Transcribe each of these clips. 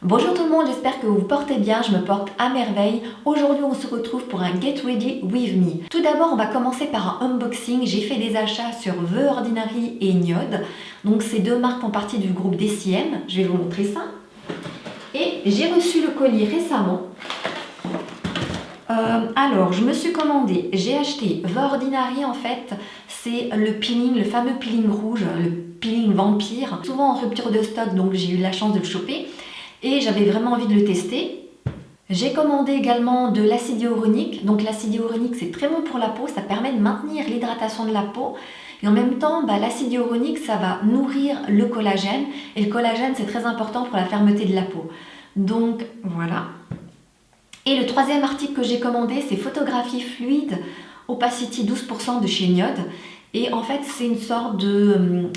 Bonjour tout le monde, j'espère que vous vous portez bien, je me porte à merveille. Aujourd'hui on se retrouve pour un Get Ready With Me. Tout d'abord on va commencer par un unboxing. J'ai fait des achats sur The Ordinary et Niod. Donc ces deux marques font partie du groupe DCM, je vais vous montrer ça. Et j'ai reçu le colis récemment. Alors je me suis commandé, j'ai acheté The Ordinary en fait, c'est le peeling, le fameux peeling rouge, le peeling vampire. Souvent en rupture de stock donc j'ai eu la chance de le choper. Et j'avais vraiment envie de le tester. J'ai commandé également de l'acide hyaluronique. Donc l'acide hyaluronique c'est très bon pour la peau, ça permet de maintenir l'hydratation de la peau. Et en même temps, l'acide hyaluronique ça va nourrir le collagène. Et le collagène c'est très important pour la fermeté de la peau. Donc voilà. Et le troisième article que j'ai commandé c'est Photographie fluide Opacity 12% de chez Niod. Et en fait c'est une sorte de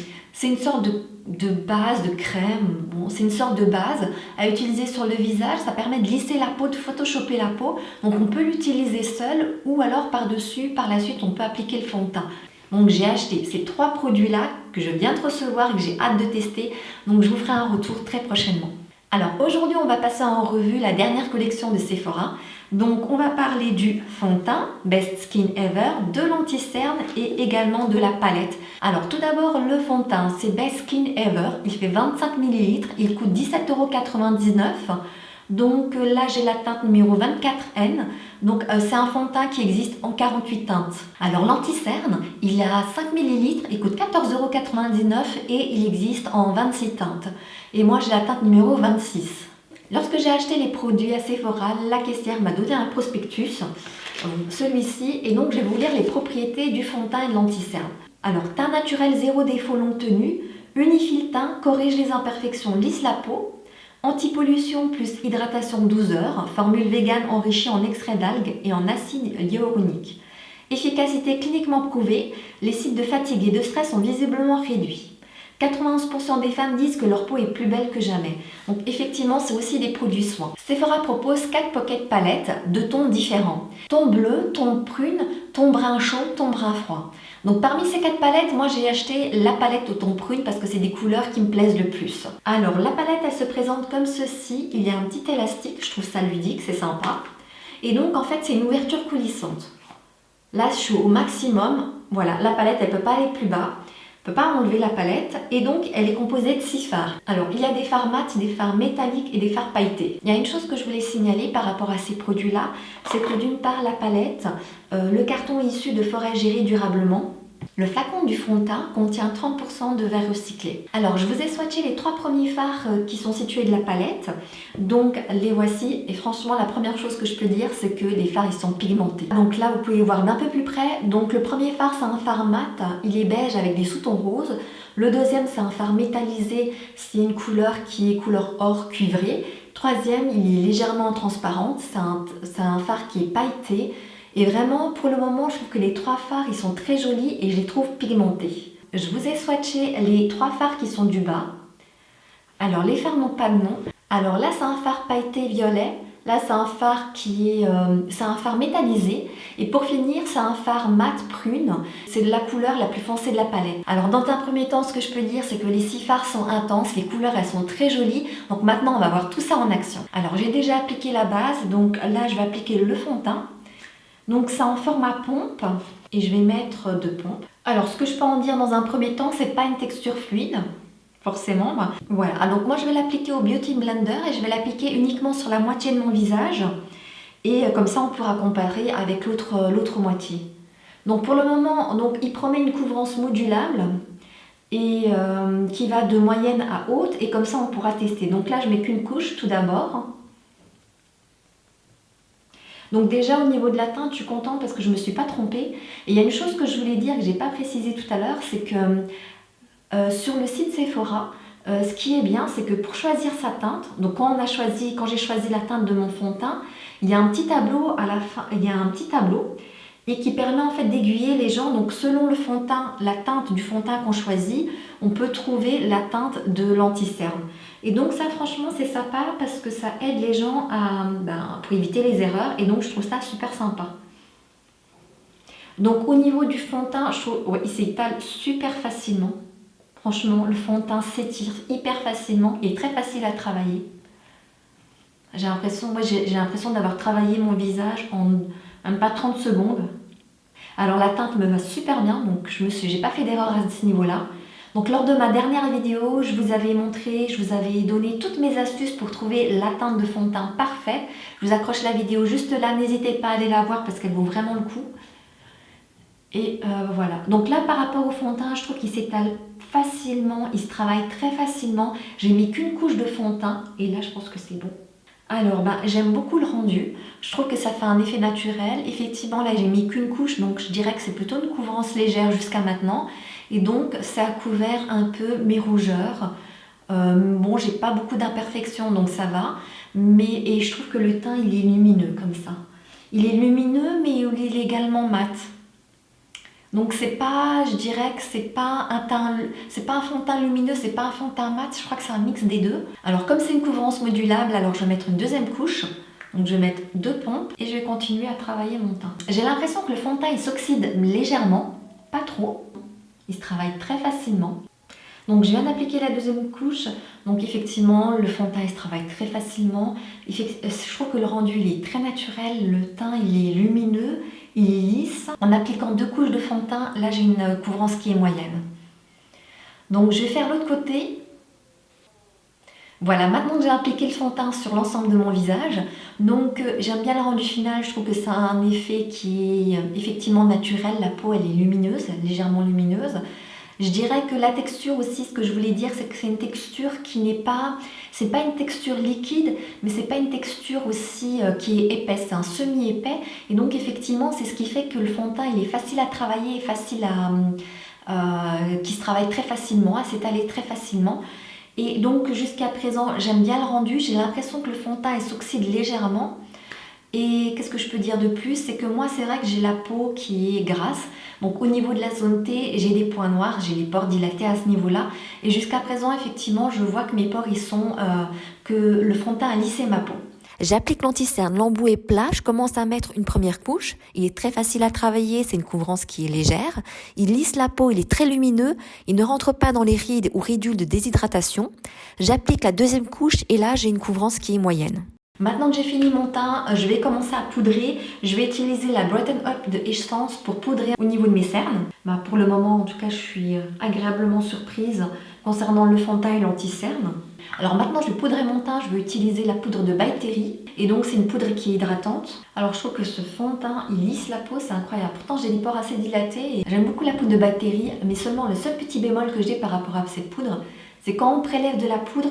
base, de crème, bon, c'est une sorte de base à utiliser sur le visage, ça permet de lisser la peau, de photoshopper la peau, donc on peut l'utiliser seul ou alors par-dessus, par la suite on peut appliquer le fond de teint. Donc j'ai acheté ces trois produits-là que je viens de recevoir et que j'ai hâte de tester, donc je vous ferai un retour très prochainement. Alors aujourd'hui on va passer en revue la dernière collection de Sephora. Donc on va parler du fond de teint Best Skin Ever, de l'anti-cerne et également de la palette. Alors tout d'abord le fond de teint c'est Best Skin Ever, il fait 25 ml, il coûte 17,99 €. Donc là j'ai la teinte numéro 24N, donc c'est un fond de teint qui existe en 48 teintes. Alors l'anti-cerne, il a 5 ml, il coûte 14,99 € et il existe en 26 teintes. Et moi j'ai la teinte numéro 26. Lorsque j'ai acheté les produits à Sephora, la caissière m'a donné un prospectus, celui-ci, et donc je vais vous lire les propriétés du fond de teint et de l'anti-cerne. Alors teint naturel zéro défaut longue tenue, unifie le teint, corrige les imperfections, lisse la peau. Anti-pollution plus hydratation 12 heures, formule vegan enrichie en extrait d'algues et en acide hyaluronique. Efficacité cliniquement prouvée, les signes de fatigue et de stress sont visiblement réduits. 91% des femmes disent que leur peau est plus belle que jamais. Donc effectivement, c'est aussi des produits soins. Sephora propose 4 pocket palettes de tons différents. Ton bleu, ton prune, ton brun chaud, ton brun froid. Donc parmi ces 4 palettes, moi j'ai acheté la palette au ton prune parce que c'est des couleurs qui me plaisent le plus. Alors la palette, elle se présente comme ceci. Il y a un petit élastique, je trouve ça ludique, c'est sympa. Et donc en fait, c'est une ouverture coulissante. Là, je suis au maximum. Voilà, la palette, elle ne peut pas aller plus bas. On ne peut pas enlever la palette et donc elle est composée de 6 fards. Alors il y a des fards mat, des fards métalliques et des fards pailletés. Il y a une chose que je voulais signaler par rapport à ces produits-là, c'est que d'une part la palette, le carton est issu de forêt gérée durablement. Le flacon du fond de teint contient 30% de verre recyclé. Alors je vous ai swatché les 3 premiers fards qui sont situés de la palette. Donc les voici et franchement la première chose que je peux dire c'est que les fards ils sont pigmentés. Donc là vous pouvez voir d'un peu plus près. Donc le premier fard c'est un fard mat, il est beige avec des sous-tons roses. Le deuxième c'est un fard métallisé, c'est une couleur qui est couleur or cuivré. Troisième il est légèrement transparent, c'est un fard qui est pailleté. Et vraiment, pour le moment, je trouve que les 3 fards, ils sont très jolis et je les trouve pigmentés. Je vous ai swatché les 3 fards qui sont du bas. Alors, les fards n'ont pas de nom. Alors là, c'est un fard pailleté violet. Là, c'est un fard c'est un fard métallisé. Et pour finir, c'est un fard mat prune. C'est de la couleur la plus foncée de la palette. Alors, dans un premier temps, ce que je peux dire, c'est que les 6 fards sont intenses. Les couleurs, elles sont très jolies. Donc maintenant, on va voir tout ça en action. Alors, j'ai déjà appliqué la base. Donc là, je vais appliquer le fond de teint. Donc c'est en format pompe et je vais mettre 2 pompes. Alors ce que je peux en dire dans un premier temps, c'est pas une texture fluide, forcément. Voilà, donc moi je vais l'appliquer au Beauty Blender et je vais l'appliquer uniquement sur la moitié de mon visage. Et comme ça on pourra comparer avec l'autre moitié. Donc pour le moment, il promet une couvrance modulable et qui va de moyenne à haute et comme ça on pourra tester. Donc là je mets qu'une couche tout d'abord. Donc déjà au niveau de la teinte, je suis contente parce que je ne me suis pas trompée. Et il y a une chose que je voulais dire que je n'ai pas précisé tout à l'heure, c'est que sur le site Sephora, ce qui est bien, c'est que pour choisir sa teinte, donc quand j'ai choisi la teinte de mon fond de teint, il y a un petit tableau à la fin, il y a un petit tableau et qui permet en fait d'aiguiller les gens. Donc selon le fond de teint, la teinte du fond de teint qu'on choisit, on peut trouver la teinte de l'anti-cerne. Et donc ça franchement c'est sympa parce que ça aide les gens pour éviter les erreurs et donc je trouve ça super sympa. Donc au niveau du fond de teint, je trouve il s'étale super facilement. Franchement le fond de teint s'étire hyper facilement et très facile à travailler. j'ai l'impression d'avoir travaillé mon visage en même pas 30 secondes. Alors la teinte me va super bien, donc j'ai pas fait d'erreur à ce niveau-là. Donc lors de ma dernière vidéo, je vous avais montré, je vous avais donné toutes mes astuces pour trouver la teinte de fond de teint parfait. Je vous accroche la vidéo juste là, n'hésitez pas à aller la voir parce qu'elle vaut vraiment le coup. Et voilà, donc là par rapport au fond de teint, je trouve qu'il s'étale facilement, il se travaille très facilement. J'ai mis qu'une couche de fond de teint et là je pense que c'est bon. Alors j'aime beaucoup le rendu, je trouve que ça fait un effet naturel. Effectivement là j'ai mis qu'une couche, donc je dirais que c'est plutôt une couvrance légère jusqu'à maintenant. Et donc ça a couvert un peu mes rougeurs. Bon, j'ai pas beaucoup d'imperfections donc ça va, et je trouve que le teint il est lumineux comme ça. Il est lumineux mais il est également mat. Donc c'est pas, je dirais que c'est pas un teint, c'est pas un fond de teint lumineux, c'est pas un fond de teint mat, je crois que c'est un mix des deux. Alors comme c'est une couvrance modulable, alors je vais mettre une deuxième couche. Donc je vais mettre 2 pompes et je vais continuer à travailler mon teint. J'ai l'impression que le fond de teint il s'oxyde légèrement, pas trop. Il se travaille très facilement. Donc je viens d'appliquer la deuxième couche. Donc effectivement le fond de teint il se travaille très facilement. Je trouve que le rendu il est très naturel, le teint il est lumineux. Il est lisse. En appliquant 2 couches de fond de teint, là j'ai une couvrance qui est moyenne. Donc je vais faire l'autre côté. Voilà, maintenant que j'ai appliqué le fond de teint sur l'ensemble de mon visage, donc j'aime bien le rendu final, je trouve que ça a un effet qui est effectivement naturel, la peau elle est lumineuse, légèrement lumineuse. Je dirais que la texture aussi, ce que je voulais dire, c'est que c'est une texture qui n'est pas... C'est pas une texture liquide, mais c'est pas une texture aussi qui est épaisse, c'est un semi-épais. Et donc effectivement, c'est ce qui fait que le fond de teint, il est facile à travailler, facile qui se travaille très facilement, à s'étaler très facilement. Et donc jusqu'à présent, j'aime bien le rendu, j'ai l'impression que le fond de teint, il s'oxyde légèrement. Et qu'est-ce que je peux dire de plus? C'est que moi, c'est vrai que j'ai la peau qui est grasse. Donc au niveau de la zone T, j'ai des points noirs, j'ai les pores dilatés à ce niveau-là. Et jusqu'à présent, effectivement, je vois que mes pores, que le fond de teint a lissé ma peau. J'applique l'anti-cerne, l'embout est plat, je commence à mettre une première couche. Il est très facile à travailler, c'est une couvrance qui est légère. Il lisse la peau, il est très lumineux, il ne rentre pas dans les rides ou ridules de déshydratation. J'applique la deuxième couche et là, j'ai une couvrance qui est moyenne. Maintenant que j'ai fini mon teint, je vais commencer à poudrer. Je vais utiliser la Brighten Up de Essence pour poudrer au niveau de mes cernes. Pour le moment, en tout cas, je suis agréablement surprise concernant le fond de teint et l'anti-cerne. Alors maintenant, je vais poudrer mon teint. Je vais utiliser la poudre de By Terry. Et donc, c'est une poudre qui est hydratante. Alors, je trouve que ce fond de teint, il lisse la peau, c'est incroyable. Pourtant, j'ai des pores assez dilatés. Et j'aime beaucoup la poudre de By Terry. Mais seulement, le seul petit bémol que j'ai par rapport à cette poudre, c'est quand on prélève de la poudre...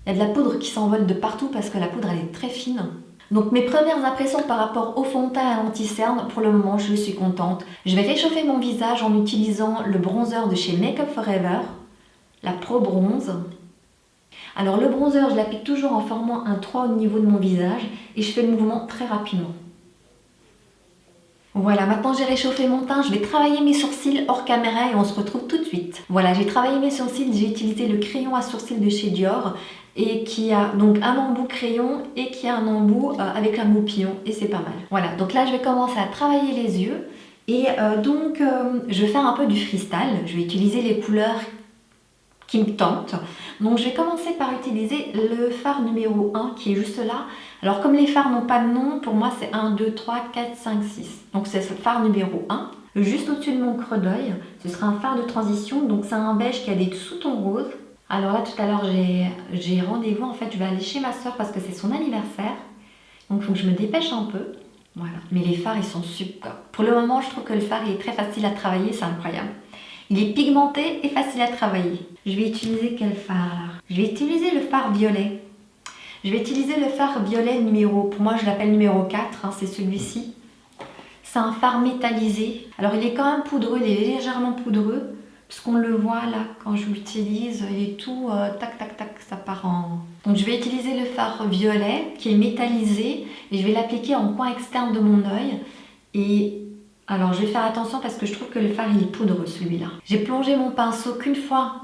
Il y a de la poudre qui s'envole de partout parce que la poudre elle est très fine. Donc mes premières impressions par rapport au fond de teint et à l'anti-cerne, pour le moment je suis contente. Je vais réchauffer mon visage en utilisant le bronzer de chez Make Up For Ever, la Pro Bronze. Alors le bronzer je l'applique toujours en formant un 3 au niveau de mon visage et je fais le mouvement très rapidement. Voilà, maintenant j'ai réchauffé mon teint, je vais travailler mes sourcils hors caméra et on se retrouve tout de suite. Voilà, j'ai travaillé mes sourcils, j'ai utilisé le crayon à sourcils de chez Dior et qui a donc un embout crayon et qui a un embout avec un goupillon et c'est pas mal. Voilà, donc là je vais commencer à travailler les yeux et je vais faire un peu du freestyle, je vais utiliser les couleurs qui me tentent. Donc je vais commencer par utiliser le fard numéro 1 qui est juste là. Alors comme les fards n'ont pas de nom, pour moi c'est 1, 2, 3, 4, 5, 6. Donc c'est ce fard numéro 1. Juste au-dessus de mon creux d'œil, ce sera un fard de transition. Donc c'est un beige qui a des sous-tons roses. Alors là tout à l'heure j'ai rendez-vous, en fait je vais aller chez ma soeur parce que c'est son anniversaire. Donc il faut que je me dépêche un peu. Voilà, mais les fards ils sont super. Pour le moment je trouve que le fard il est très facile à travailler, c'est incroyable. Il est pigmenté et facile à travailler. Je vais utiliser quel fard? Je vais utiliser le fard violet. Je vais utiliser le fard violet pour moi je l'appelle numéro 4, hein, c'est celui-ci. C'est un fard métallisé. Alors il est quand même poudreux, il est légèrement poudreux. Puisqu'on le voit là, quand je l'utilise, il est tout tac tac tac, ça part en... Donc je vais utiliser le fard violet qui est métallisé et je vais l'appliquer en coin externe de mon œil. Et alors je vais faire attention parce que je trouve que le fard il est poudreux celui-là. J'ai plongé mon pinceau qu'une fois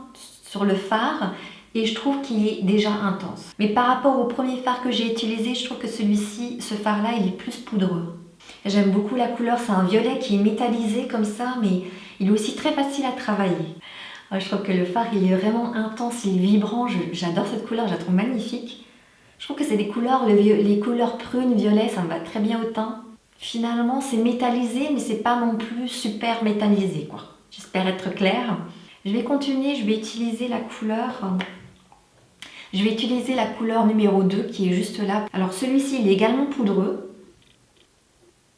sur le fard et je trouve qu'il est déjà intense. Mais par rapport au premier fard que j'ai utilisé, je trouve que celui-ci, ce fard-là, il est plus poudreux. J'aime beaucoup la couleur, c'est un violet qui est métallisé comme ça, mais il est aussi très facile à travailler. Je trouve que le fard, il est vraiment intense, il est vibrant, j'adore cette couleur, je la trouve magnifique. Je trouve que c'est des couleurs, les couleurs prunes, violet, ça me va très bien au teint. Finalement, c'est métallisé, mais c'est pas non plus super métallisé, quoi. J'espère être claire. Je vais continuer, je vais utiliser la couleur... Je vais utiliser la couleur numéro 2 qui est juste là. Alors celui-ci, il est également poudreux.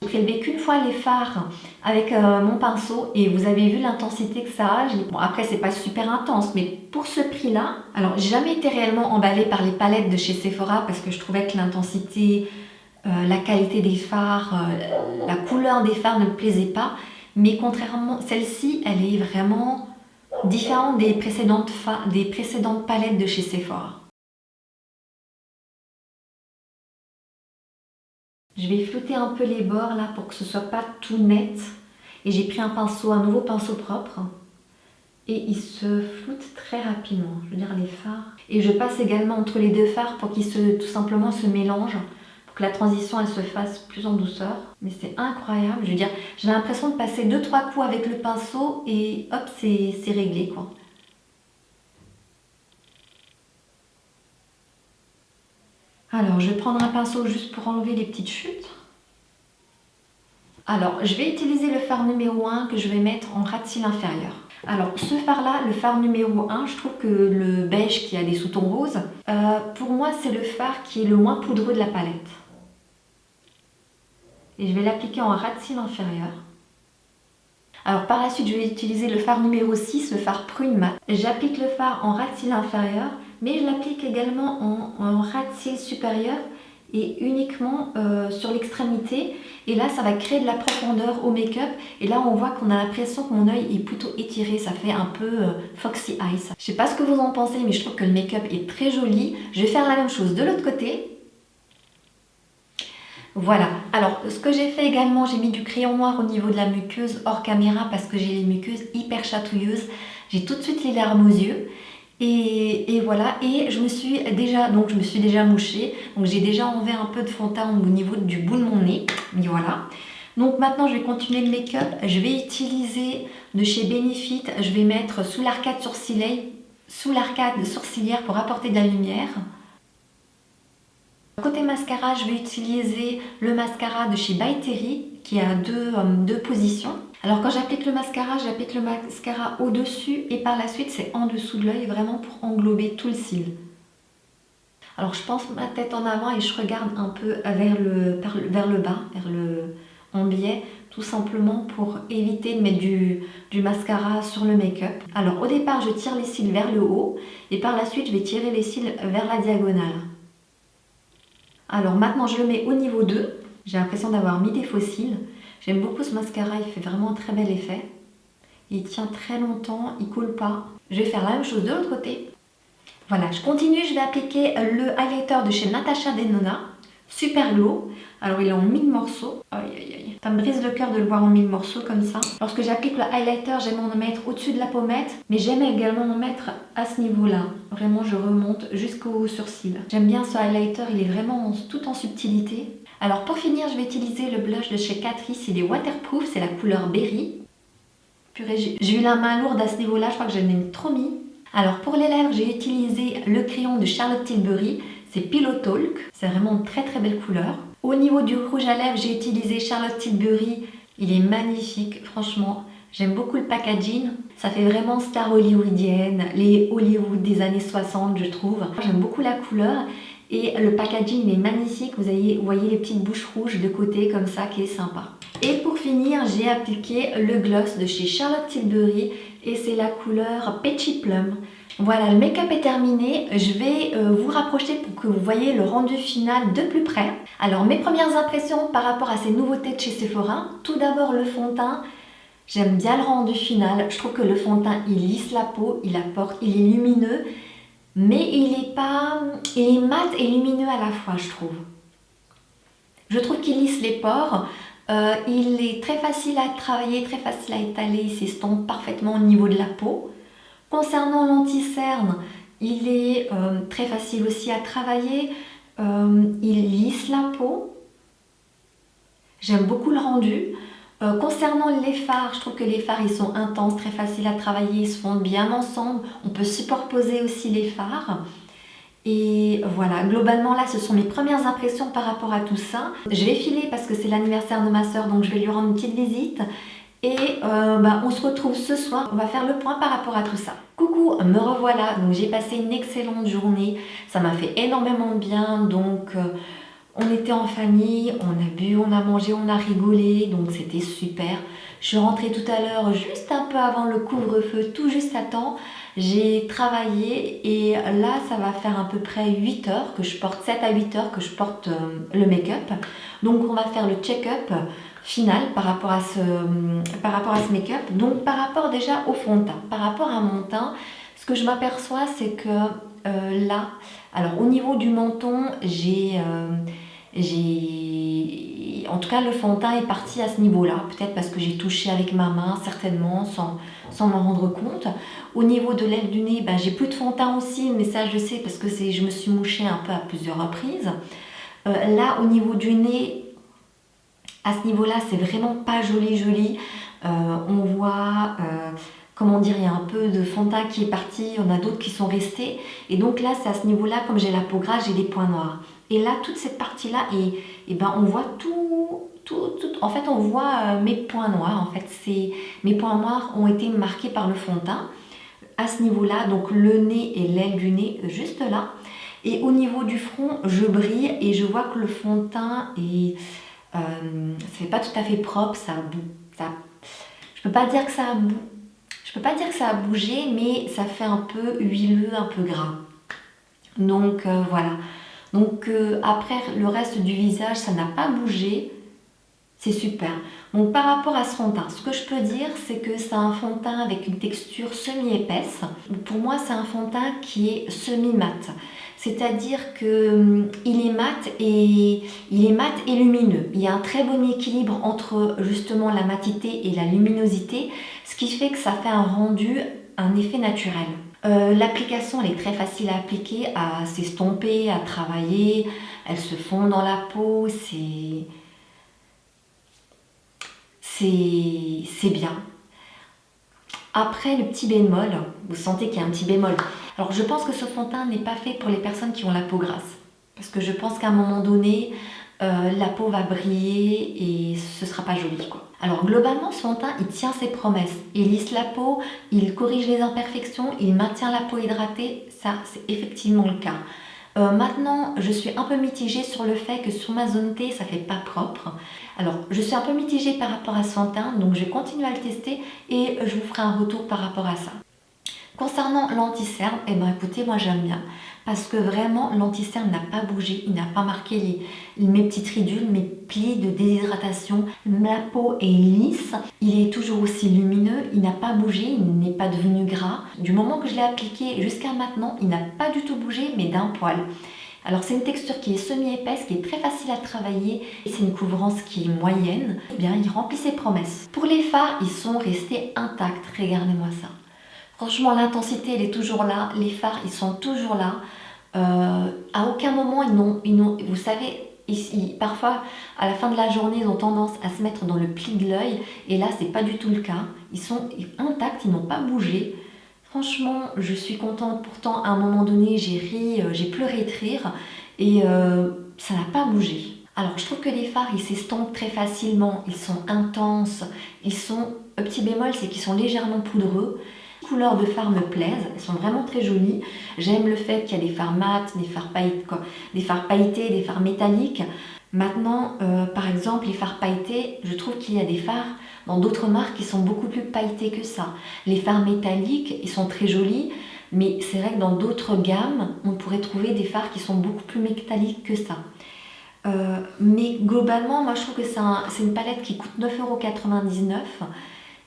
J'ai prélevé qu'une fois les fards avec mon pinceau et vous avez vu l'intensité que ça a. Bon, après, c'est pas super intense, mais pour ce prix-là... Alors, j'ai jamais été réellement emballée par les palettes de chez Sephora parce que je trouvais que l'intensité, la qualité des fards, la couleur des fards ne me plaisait pas. Mais contrairement, celle-ci, elle est vraiment différente des précédentes palettes de chez Sephora. Je vais flouter un peu les bords là pour que ce soit pas tout net. Et j'ai pris un nouveau pinceau propre. Et il se floute très rapidement, je veux dire les fards. Et je passe également entre les deux fards pour qu'ils tout simplement se mélangent. Pour que la transition elle se fasse plus en douceur. Mais c'est incroyable, je veux dire, j'ai l'impression de passer 2-3 coups avec le pinceau et hop, c'est réglé quoi. Alors, je vais prendre un pinceau juste pour enlever les petites chutes. Alors, je vais utiliser le fard numéro 1 que je vais mettre en ras de cils inférieur. Alors, ce fard-là, le fard numéro 1, je trouve que le beige qui a des sous-tons roses, pour moi, c'est le fard qui est le moins poudreux de la palette. Et je vais l'appliquer en ras de cils inférieur. Alors, par la suite, je vais utiliser le fard numéro 6, le fard prune mat. J'applique le fard en ras de cils inférieur, mais je l'applique également en ras de cils supérieur et uniquement sur l'extrémité. Et là, ça va créer de la profondeur au make-up. Et là, on voit qu'on a l'impression que mon œil est plutôt étiré. Ça fait un peu Foxy Eyes. Je sais pas ce que vous en pensez, mais je trouve que le make-up est très joli. Je vais faire la même chose de l'autre côté. Voilà. Alors, ce que j'ai fait également, j'ai mis du crayon noir au niveau de la muqueuse hors caméra parce que j'ai les muqueuses hyper chatouilleuses. J'ai tout de suite les larmes aux yeux. Et voilà, et je me suis déjà mouchée, donc j'ai déjà enlevé un peu de fond de teint au niveau du bout de mon nez, mais voilà. Donc maintenant je vais continuer le make-up, je vais utiliser de chez Benefit, je vais mettre sous l'arcade sourcilière pour apporter de la lumière. Côté mascara, je vais utiliser le mascara de chez By Terry qui a deux positions. Alors quand j'applique le mascara au-dessus et par la suite c'est en dessous de l'œil vraiment pour englober tout le cil. Alors je pense ma tête en avant et je regarde un peu vers le bas, en biais, tout simplement pour éviter de mettre du mascara sur le make-up. Alors au départ je tire les cils vers le haut et par la suite je vais tirer les cils vers la diagonale. Alors maintenant je le mets au niveau 2, j'ai l'impression d'avoir mis des faux cils. J'aime beaucoup ce mascara, il fait vraiment un très bel effet. Il tient très longtemps, il coule pas. Je vais faire la même chose de l'autre côté. Voilà, je continue, je vais appliquer le highlighter de chez Natasha Denona, Super Glow. Alors il est en 1000 morceaux. Aïe aïe aïe. Ça me brise le cœur de le voir en 1000 morceaux comme ça. Lorsque j'applique le highlighter, j'aime en mettre au-dessus de la pommette, mais j'aime également en mettre à ce niveau-là. Vraiment, je remonte jusqu'au sourcil. J'aime bien ce highlighter, il est vraiment tout en subtilité. Alors pour finir, je vais utiliser le blush de chez Catrice, il est waterproof, c'est la couleur Berry. Purée, j'ai eu la main lourde à ce niveau-là, je crois que j'en ai trop mis. Alors pour les lèvres, j'ai utilisé le crayon de Charlotte Tilbury, c'est Pillow Talk, c'est vraiment une très très belle couleur. Au niveau du rouge à lèvres, j'ai utilisé Charlotte Tilbury, il est magnifique, franchement. J'aime beaucoup le packaging, ça fait vraiment star hollywoodienne, les Hollywood des années 60 je trouve. J'aime beaucoup la couleur. Et le packaging est magnifique, vous voyez les petites bouches rouges de côté comme ça qui est sympa. Et pour finir, j'ai appliqué le gloss de chez Charlotte Tilbury et c'est la couleur Peachy Plum. Voilà, le make-up est terminé. Je vais vous rapprocher pour que vous voyez le rendu final de plus près. Alors mes premières impressions par rapport à ces nouveautés de chez Sephora. Tout d'abord le fond de teint. J'aime bien le rendu final. Je trouve que le fond de teint, il lisse la peau, il est lumineux. Mais il est mat et lumineux à la fois, je trouve. Je trouve qu'il lisse les pores. Il est très facile à travailler, très facile à étaler. Il s'estompe parfaitement au niveau de la peau. Concernant l'anti-cerne, il est très facile aussi à travailler. Il lisse la peau. J'aime beaucoup le rendu. Concernant les fards, je trouve que les fards ils sont intenses, très faciles à travailler, ils se fondent bien ensemble. On peut superposer aussi les fards. Et voilà, globalement là ce sont mes premières impressions par rapport à tout ça. Je vais filer parce que c'est l'anniversaire de ma soeur, donc je vais lui rendre une petite visite. Et on se retrouve ce soir, on va faire le point par rapport à tout ça. Coucou, me revoilà, donc j'ai passé une excellente journée, ça m'a fait énormément de bien, donc on était en famille, on a bu, on a mangé, on a rigolé, donc c'était super. Je suis rentrée tout à l'heure juste un peu avant le couvre-feu, tout juste à temps. J'ai travaillé et là ça va faire à peu près 8 heures que je porte, 7 à 8 heures que je porte le make-up. Donc on va faire le check-up final par rapport à ce make-up. Donc par rapport déjà au fond de teint, par rapport à mon teint, ce que je m'aperçois c'est que là, alors au niveau du menton, en tout cas le fond de teint est parti à ce niveau-là, peut-être parce que j'ai touché avec ma main, certainement, sans m'en rendre compte. Au niveau de l'aile du nez, j'ai plus de fond de teint aussi, mais ça je sais parce que je me suis mouchée un peu à plusieurs reprises. Là au niveau du nez, à ce niveau-là, c'est vraiment pas joli. On voit, comment dire, il y a un peu de fond de teint qui est parti, il y en a d'autres qui sont restés. Et donc là, c'est à ce niveau-là, comme j'ai la peau grasse, j'ai des points noirs. Et là, toute cette partie-là, on voit en fait, on voit mes points noirs. En fait, mes points noirs ont été marqués par le fond de teint. À ce niveau-là, donc le nez et l'aile du nez, juste là. Et au niveau du front, je brille et je vois que le fond de teint est... ça fait pas tout à fait propre, je peux pas dire que ça a bougé, mais ça fait un peu huileux, un peu gras. Donc voilà. Donc après le reste du visage, ça n'a pas bougé, c'est super. Donc par rapport à ce fond de teint, ce que je peux dire, c'est que c'est un fond de teint avec une texture semi-épaisse. Pour moi, c'est un fond de teint qui est semi-mat. C'est-à-dire qu'il est mat et lumineux. Il y a un très bon équilibre entre justement la matité et la luminosité, ce qui fait que ça fait un rendu, un effet naturel. L'application, elle est très facile à appliquer, à s'estomper, à travailler. Elle se fond dans la peau, c'est bien. Après, le petit bémol, vous sentez qu'il y a un petit bémol. Alors, je pense que ce fond de teint n'est pas fait pour les personnes qui ont la peau grasse. Parce que je pense qu'à un moment donné, la peau va briller et ce ne sera pas joli, quoi. Alors, globalement, ce fond de teint, il tient ses promesses. Il lisse la peau, il corrige les imperfections, il maintient la peau hydratée. Ça, c'est effectivement le cas. Maintenant, je suis un peu mitigée sur le fait que sur ma zone T, ça fait pas propre. Alors, je suis un peu mitigée par rapport à ce fond de teint, donc je vais continuer à le tester et je vous ferai un retour par rapport à ça. Concernant l'anti-cerne, écoutez, moi j'aime bien. Parce que vraiment, l'anti-cerne n'a pas bougé, il n'a pas marqué mes petites ridules, mes plis de déshydratation. La peau est lisse, il est toujours aussi lumineux, il n'a pas bougé, il n'est pas devenu gras. Du moment que je l'ai appliqué jusqu'à maintenant, il n'a pas du tout bougé, mais d'un poil. Alors c'est une texture qui est semi-épaisse, qui est très facile à travailler et c'est une couvrance qui est moyenne. Eh bien, il remplit ses promesses. Pour les fards, ils sont restés intacts, regardez-moi ça. Franchement, l'intensité, elle est toujours là. Les fards, ils sont toujours là. À aucun moment, vous savez, parfois, à la fin de la journée, ils ont tendance à se mettre dans le pli de l'œil. Et là, c'est pas du tout le cas. Ils sont intacts, ils n'ont pas bougé. Franchement, je suis contente. Pourtant, à un moment donné, j'ai ri, j'ai pleuré de rire. Et ça n'a pas bougé. Alors, je trouve que les fards, ils s'estompent très facilement. Ils sont intenses. Un petit bémol, c'est qu'ils sont légèrement poudreux. Les couleurs de fards me plaisent, elles sont vraiment très jolies. J'aime le fait qu'il y a des fards mat, des fards pailletés, des fards métalliques. Maintenant, par exemple, les fards pailletés, je trouve qu'il y a des fards dans d'autres marques qui sont beaucoup plus pailletés que ça. Les fards métalliques, ils sont très jolis, mais c'est vrai que dans d'autres gammes, on pourrait trouver des fards qui sont beaucoup plus métalliques que ça. Mais globalement, moi je trouve que c'est une palette qui coûte 9,99 €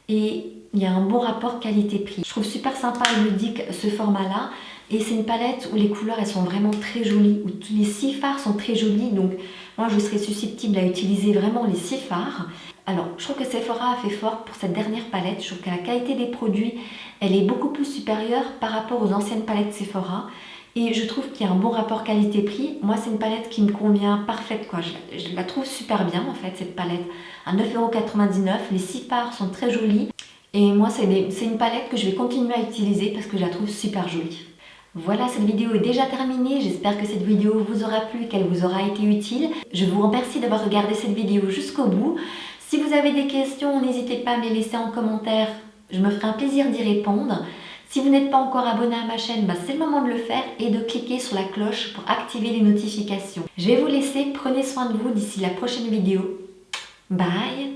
et il y a un bon rapport qualité-prix. Je trouve super sympa et ludique ce format-là. Et c'est une palette où les couleurs elles sont vraiment très jolies, où les 6 fards sont très jolis. Donc moi je serais susceptible à utiliser vraiment les 6 fards. Alors je trouve que Sephora a fait fort pour cette dernière palette. Je trouve que la qualité des produits, elle est beaucoup plus supérieure par rapport aux anciennes palettes Sephora. Et je trouve qu'il y a un bon rapport qualité-prix. Moi, c'est une palette qui me convient parfaite, quoi. Je la trouve super bien, en fait, cette palette. À 9,99 €, les 6 fards sont très jolis. Et moi, c'est une palette que je vais continuer à utiliser parce que je la trouve super jolie. Voilà, cette vidéo est déjà terminée. J'espère que cette vidéo vous aura plu, qu'elle vous aura été utile. Je vous remercie d'avoir regardé cette vidéo jusqu'au bout. Si vous avez des questions, n'hésitez pas à me les laisser en commentaire. Je me ferai un plaisir d'y répondre. Si vous n'êtes pas encore abonné à ma chaîne, c'est le moment de le faire et de cliquer sur la cloche pour activer les notifications. Je vais vous laisser, prenez soin de vous d'ici la prochaine vidéo. Bye!